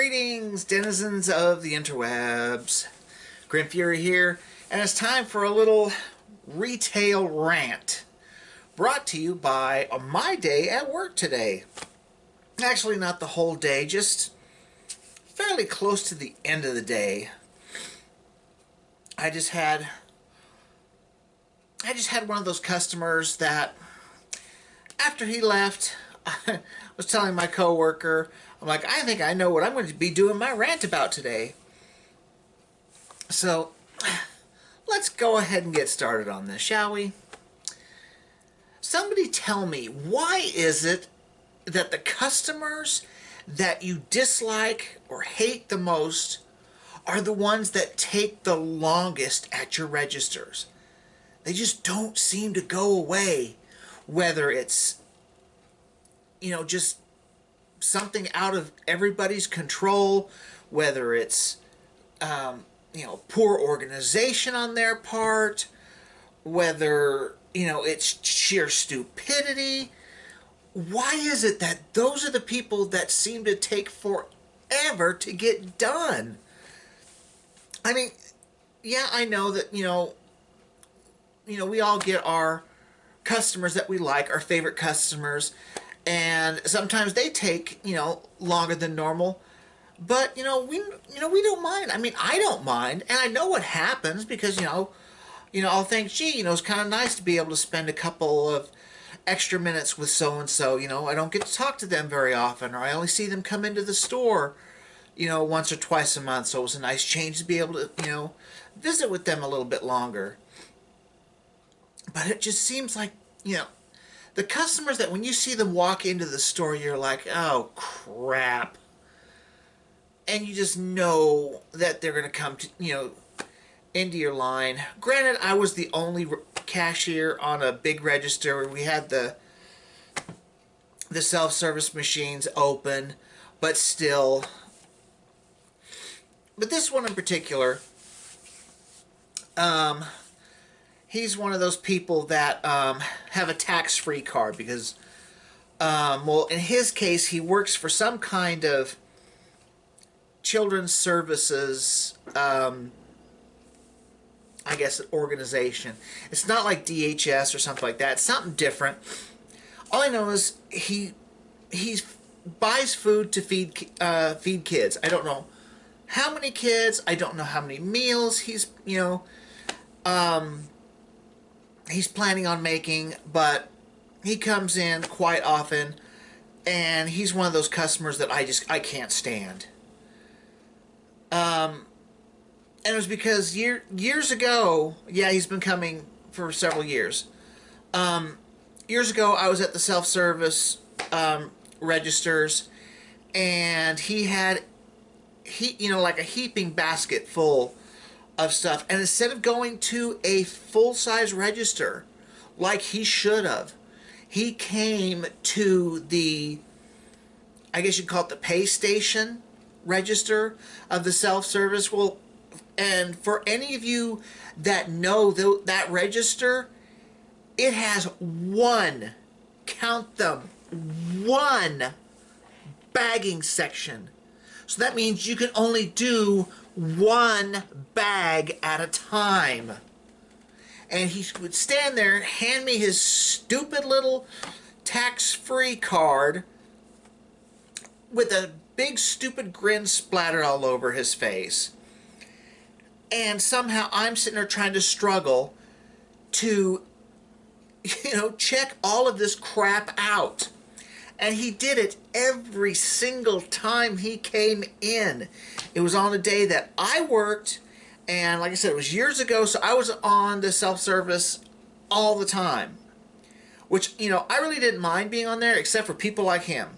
Greetings, denizens of the interwebs. Grim Fury here, and it's time for a little retail rant brought to you by my day at work today. Actually, not the whole day, just fairly close to the end of the day. I just had one of those customers that after he left, I was telling my coworker, I'm like, I think I know what I'm going to be doing my rant about today. So, let's go ahead and get started on this, shall we? Somebody tell me, why is it that the customers that you dislike or hate the most are the ones that take the longest at your registers? They just don't seem to go away, whether it's just something out of everybody's control, whether it's, poor organization on their part, whether, it's sheer stupidity. Why is it that those are the people that seem to take forever to get done? I mean, yeah, I know that, we all get our customers that we like, our favorite customers, and sometimes they take, longer than normal. But, we don't mind. I mean, I don't mind. And I know what happens because, I'll think, gee, it's kind of nice to be able to spend a couple of extra minutes with so-and-so. I don't get to talk to them very often, or I only see them come into the store, once or twice a month. So it was a nice change to be able to, visit with them a little bit longer. But it just seems like, the customers that when you see them walk into the store, you're like, oh, crap. And you just know that they're going to come to, into your line. Granted, I was the only cashier on a big register. We had the self-service machines open, but still. But this one in particular, he's one of those people that have a tax-free card because, well, in his case, he works for some kind of children's services, I guess, organization. It's not like DHS or something like that. It's something different. All I know is he buys food to feed kids. I don't know how many kids. I don't know how many meals he's planning on making, but he comes in quite often, and he's one of those customers that I can't stand. And it was because years ago, yeah, he's been coming for several years. Years ago, I was at the self-service registers, and he had like a heaping basket full of stuff, and instead of going to a full-size register like he should have, he came to the, I guess you'd call it the pay station register of the self-service. Well, and for any of you that know that register, it has one, count them, one bagging section. So that means you can only do one bag at a time. And he would stand there, hand me his stupid little tax-free card with a big stupid grin splattered all over his face. And somehow I'm sitting there trying to struggle to, check all of this crap out. And he did it every single time he came in. It was on a day that I worked, and like I said, it was years ago, so I was on the self-service all the time. Which, I really didn't mind being on there, except for people like him.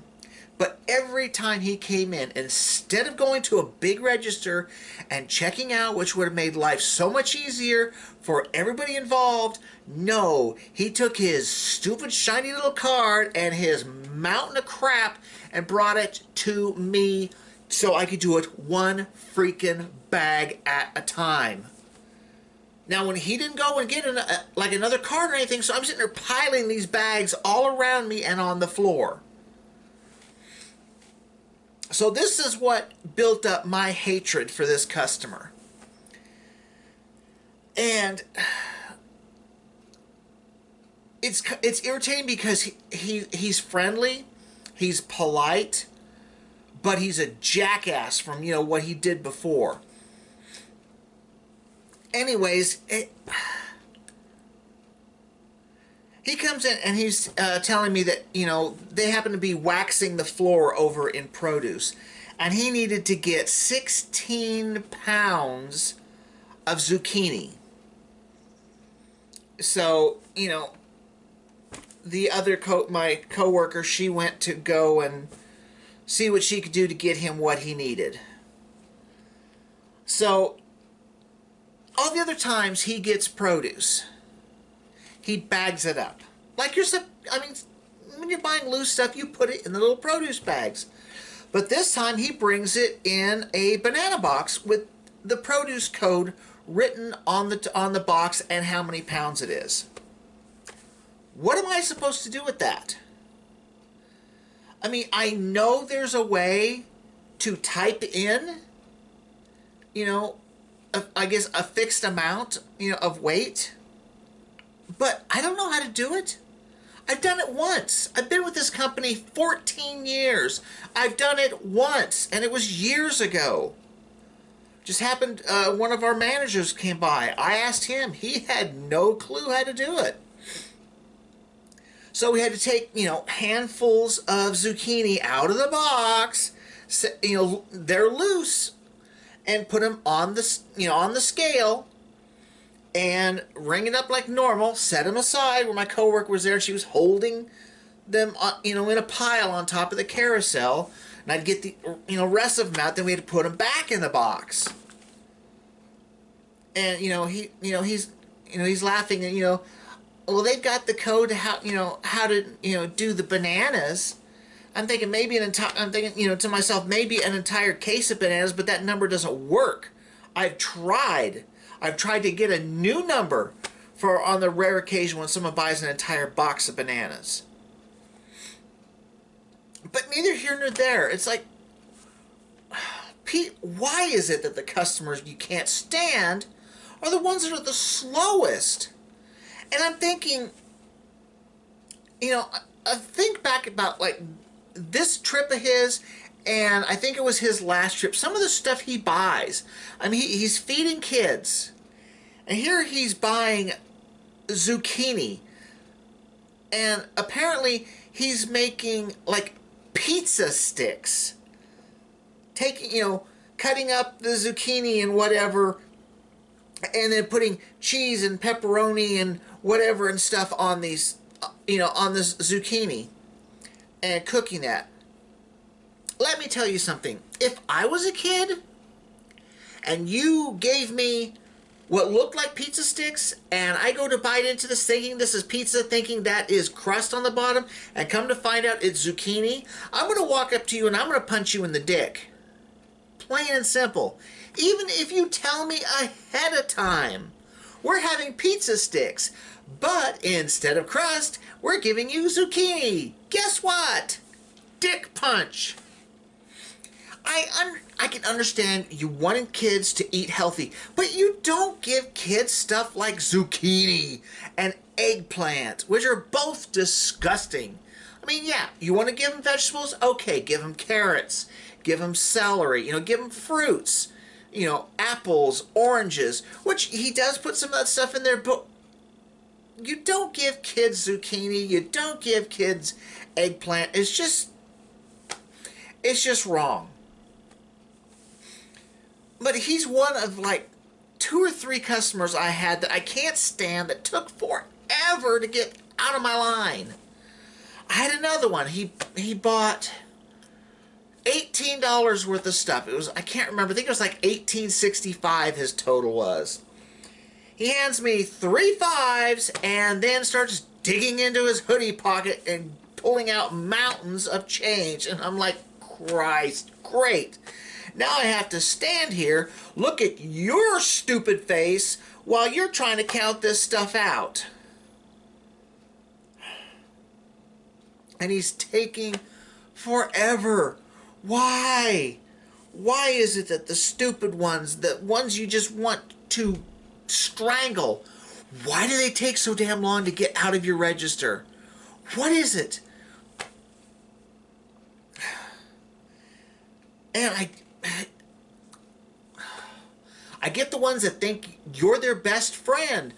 But every time he came in, instead of going to a big register and checking out, which would have made life so much easier for everybody involved, no, he took his stupid shiny little card and his mountain of crap and brought it to me so I could do it one freaking bag at a time. Now, when he didn't go and get another card or anything, so I'm sitting there piling these bags all around me and on the floor. So this is what built up my hatred for this customer. And it's irritating because he's friendly, he's polite, but he's a jackass from what he did before. Anyways, he comes in and he's telling me that they happen to be waxing the floor over in produce, and he needed to get 16 pounds of zucchini. So the other my coworker, she went to go and see what she could do to get him what he needed. So all the other times he gets produce, he bags it up. Like when you're buying loose stuff, you put it in the little produce bags. But this time he brings it in a banana box with the produce code written on the box and how many pounds it is. What am I supposed to do with that? I mean, I know there's a way to type in, I guess a fixed amount, of weight, but I don't know how to do it. I've done it once. I've been with this company 14 years. I've done it once, and it was years ago. Just happened, one of our managers came by. I asked him. He had no clue how to do it. So we had to take, handfuls of zucchini out of the box, they're loose, and put them on the scale, and ring it up like normal, set them aside where my coworker was there, and she was holding them, in a pile on top of the carousel, and I'd get the, rest of them out, then we had to put them back in the box. And, he's laughing, and, well, they've got the code to how to do the bananas. I'm thinking to myself, maybe an entire case of bananas, but that number doesn't work. I've tried to get a new number for on the rare occasion when someone buys an entire box of bananas. But neither here nor there. It's like, Pete, why is it that the customers you can't stand are the ones that are the slowest? And I'm thinking, I think back about like this trip of his, and I think it was his last trip. Some of the stuff he buys, I mean, he's feeding kids, and here he's buying zucchini, and apparently he's making like pizza sticks, cutting up the zucchini and whatever, and then putting cheese and pepperoni and whatever and stuff on these, on this zucchini and cooking that. Let me tell you something. If I was a kid and you gave me what looked like pizza sticks and I go to bite into this thinking this is pizza, thinking that is crust on the bottom, and come to find out it's zucchini, I'm going to walk up to you and I'm going to punch you in the dick. Plain and simple. Even if you tell me ahead of time, we're having pizza sticks, but instead of crust, we're giving you zucchini. Guess what? Dick punch. I can understand you wanting kids to eat healthy, but you don't give kids stuff like zucchini and eggplant, which are both disgusting. I mean, yeah, you want to give them vegetables? Okay, give them carrots, give them celery, give them fruits. Apples, oranges, which he does put some of that stuff in there, but you don't give kids zucchini, you don't give kids eggplant. It's just wrong. But he's one of like 2 or 3 customers I had that I can't stand, that took forever to get out of my line. I had another one. He bought $18 worth of stuff. It was, I can't remember, I think it was like $18.65 his total was. He hands me 3 fives and then starts digging into his hoodie pocket and pulling out mountains of change. And I'm like, Christ, great. Now I have to stand here, look at your stupid face while you're trying to count this stuff out. And he's taking forever. Why? Why is it that the stupid ones, the ones you just want to strangle, why do they take so damn long to get out of your register? What is it? And I get the ones that think you're their best friend.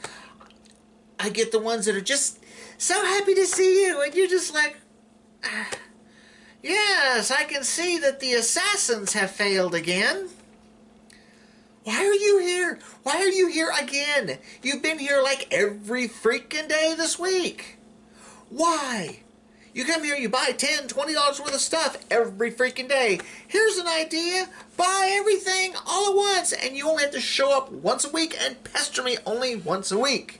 I get the ones that are just so happy to see you, and you're just like, yes, I can see that the assassins have failed again. Why are you here? Why are you here again? You've been here like every freaking day this week. Why? You come here, you buy $10, $20 worth of stuff every freaking day. Here's an idea. Buy everything all at once, and you only have to show up once a week and pester me only once a week.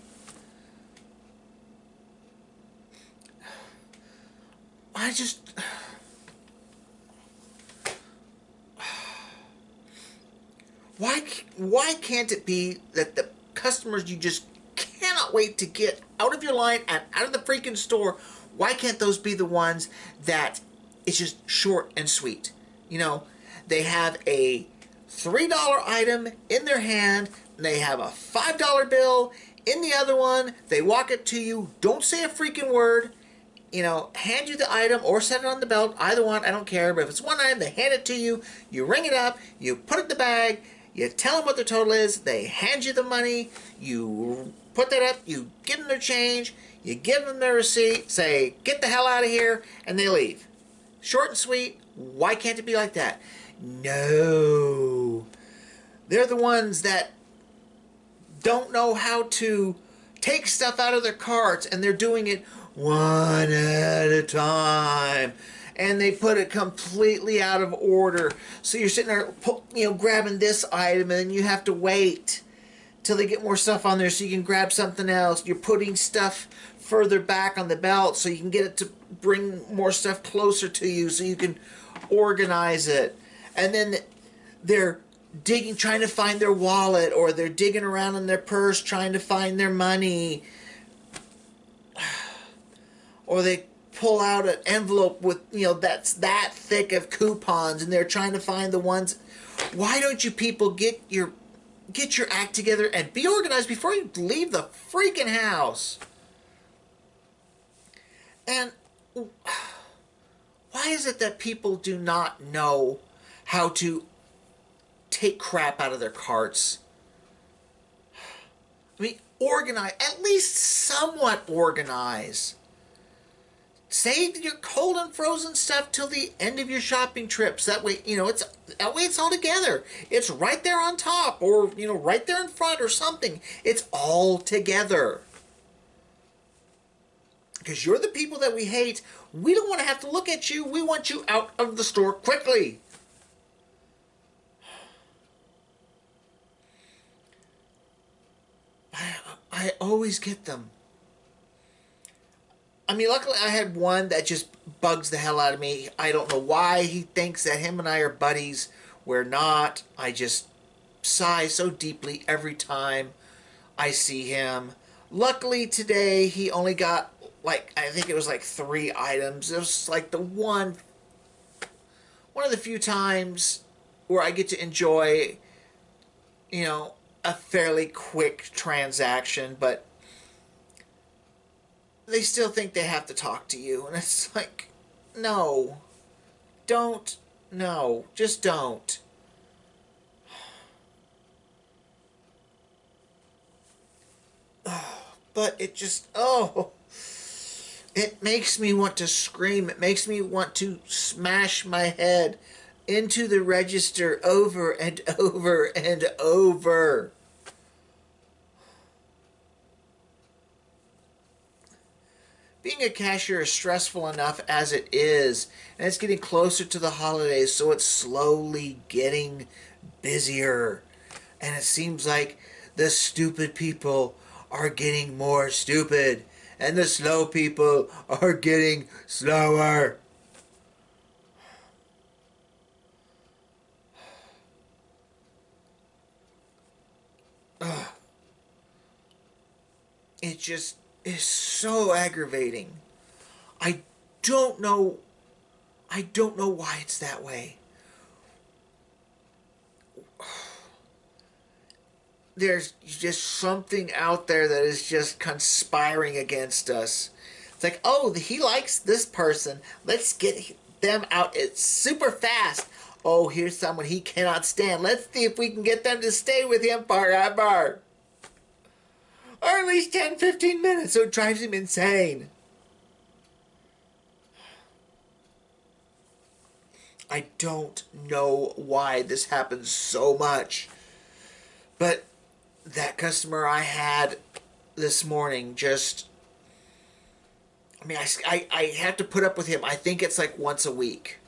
I just... Why can't it be that the customers you just cannot wait to get out of your line and out of the freaking store, why can't those be the ones that it's just short and sweet? You know, they have a $3 item in their hand, and they have a $5 bill in the other one. They walk it to you, don't say a freaking word, you know, hand you the item or set it on the belt. Either one, I don't care. But if it's one item, they hand it to you. You ring it up. You put it in the bag. You tell them what the total is. They hand you the money. You put that up. You give them their change. You give them their receipt. Say, get the hell out of here. And they leave. Short and sweet. Why can't it be like that? No. They're the ones that don't know how to take stuff out of their carts, and they're doing it one at a time, and they put it completely out of order. So you're sitting there, you know, grabbing this item, and then you have to wait till they get more stuff on there so you can grab something else. You're putting stuff further back on the belt so you can get it to bring more stuff closer to you so you can organize it. And then they're digging, trying to find their wallet, or they're digging around in their purse trying to find their money. Or they pull out an envelope with, you know, that's that thick of coupons, and they're trying to find the ones. Why don't you people get your act together and be organized before you leave the freaking house? And why is it that people do not know how to take crap out of their carts? I mean, organize, at least somewhat organize. Save your cold and frozen stuff till the end of your shopping trips. That way, you know, it's all together. It's right there on top, or, you know, right there in front or something. It's all together. Because you're the people that we hate. We don't want to have to look at you. We want you out of the store quickly. I always get them. I mean, luckily I had one that just bugs the hell out of me. I don't know why he thinks that him and I are buddies. We're not. I just sigh so deeply every time I see him. Luckily today he only got, like, I think it was like 3 items. It was like the one of the few times where I get to enjoy, you know, a fairly quick transaction, but they still think they have to talk to you, and it's like, no, don't, no, just don't. But it just, it makes me want to scream. It makes me want to smash my head into the register over and over and over. Being a cashier is stressful enough as it is, and it's getting closer to the holidays, so it's slowly getting busier. And it seems like the stupid people are getting more stupid, and the slow people are getting slower. It just is so aggravating. I don't know I don't know why it's that way. There's just something out there that is just conspiring against us. It's like, oh, he likes this person. Let's get them out. It's super fast. Oh, here's someone he cannot stand. Let's see if we can get them to stay with him forever. Or at least 10, 15 minutes, so it drives him insane. I don't know why this happens so much. But that customer I had this morning just... I mean, I have to put up with him. I think it's like once a week.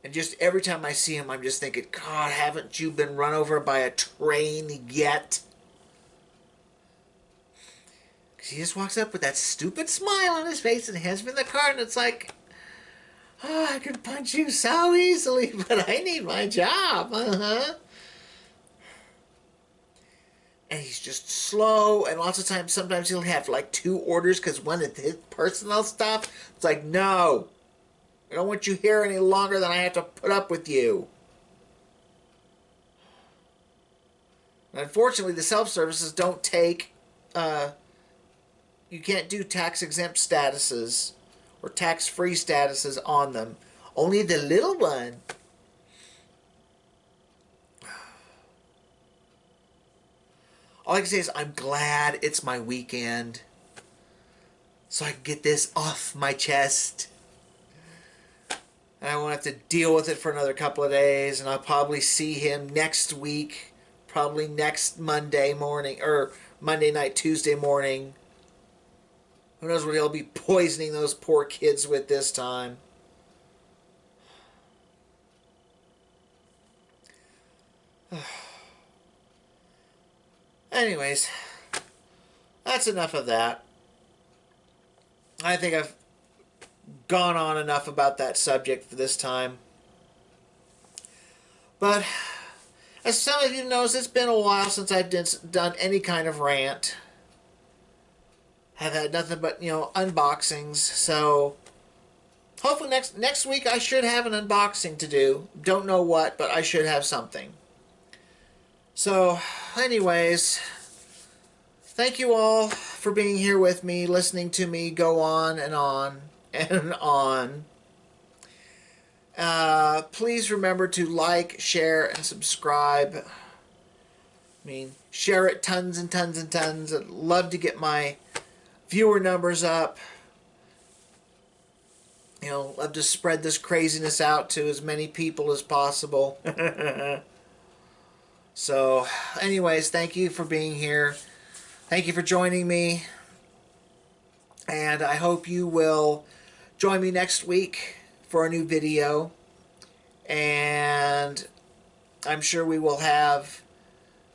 And just every time I see him, I'm just thinking, God, haven't you been run over by a train yet? Because he just walks up with that stupid smile on his face and hands me the card, and it's like, oh, I could punch you so easily, but I need my job. And he's just slow, and lots of times, sometimes he'll have like 2 orders because one is his personal stuff. It's like, no, I don't want you here any longer than I have to put up with you. And unfortunately, the self-services don't take, you can't do tax-exempt statuses or tax-free statuses on them. Only the little one. All I can say is I'm glad it's my weekend, so I can get this off my chest. And I won't have to deal with it for another couple of days, and I'll probably see him next week, probably next Monday morning, or Monday night, Tuesday morning. Who knows what he'll be poisoning those poor kids with this time. Anyways, that's enough of that. I think I've gone on enough about that subject for this time. But as some of you know, it's been a while since I've done any kind of rant. I've had nothing but, unboxings. So hopefully next week I should have an unboxing to do. Don't know what, but I should have something. So, anyways, thank you all for being here with me, listening to me go on and on and on. Please remember to like, share, and subscribe. I mean, share it tons and tons and tons. I'd love to get my viewer numbers up. Love to spread this craziness out to as many people as possible. So, anyways, thank you for being here. Thank you for joining me. And I hope you will join me next week for a new video. And I'm sure we will have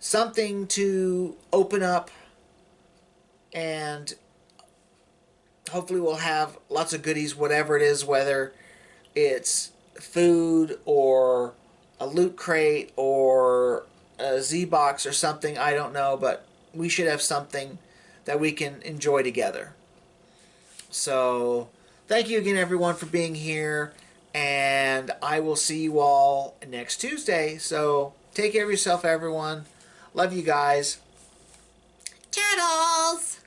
something to open up. And hopefully we'll have lots of goodies, whatever it is, whether it's food or a loot crate or a Z-Box or something, I don't know, but we should have something that we can enjoy together. So, thank you again, everyone, for being here, and I will see you all next Tuesday. So, take care of yourself, everyone. Love you guys. Toodles!